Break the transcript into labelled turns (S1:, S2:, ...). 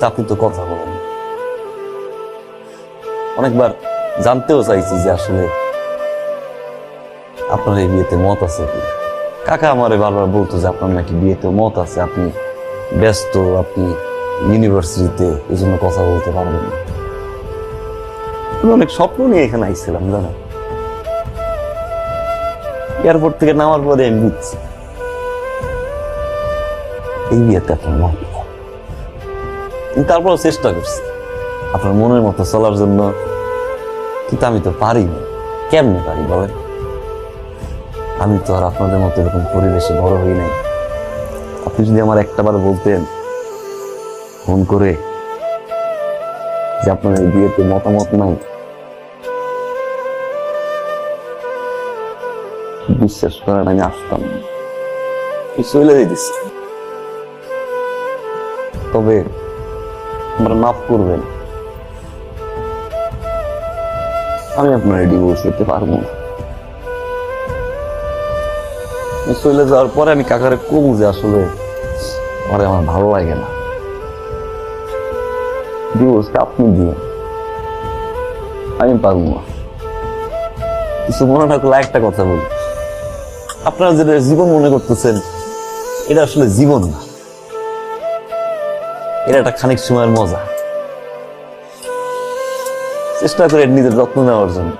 S1: তো আপনি তো কথা বলেন। অনেকবার জানতেও চাইছি যে আসলে আপনার এই বিয়েতে মত আছে কি। কাকা আমারে বারবার বলতো যে আপনার নাকি বিয়েতে মত আছে, আপনি ব্যস্ত, আপনি ইউনিভার্সিটিতে, এই জন্য কথা বলতে পারবেন না। আমি অনেক স্বপ্ন নিয়ে এখানে আইছিলাম জানেন। এয়ারপোর্ট থেকে নামার পরে আমি বুঝছি এই বিয়েতে আপনার মত। তারপরও চেষ্টা করছি আপনার মনের মতো চলার জন্য, কিন্তু আমি তো পারি না। কেমনে পারি বলেন? আমি তো আর আপনাদের মতো এরকম পরিবেশে বড় হই নাই। আপনি যদি আমার একটাবার বলতেন ফোন করে যে আপনার এই বিয়েতে মতামত নাই, বিশ্বাস করেন আমি আসতাম না, চলে যেতেছি। তবে আমরা মাফ করবেন, আমি আপনার ডিভোর্স করতে পারবো না। চলে যাওয়ার পরে আমি কাকারে কমু যে আসলে আমার ভালো লাগে না, ডিভোর্সটা আপনি দিয়ে, আমি পারবো না। কিছু মনে না করলে একটা কথা বলি, আপনারা যেটা জীবন মনে করতেছেন এটা আসলে জীবন না, এটা একটা খানিক সময়ের মজা। চেষ্টা করে নিজের যত্ন নেওয়ার জন্য।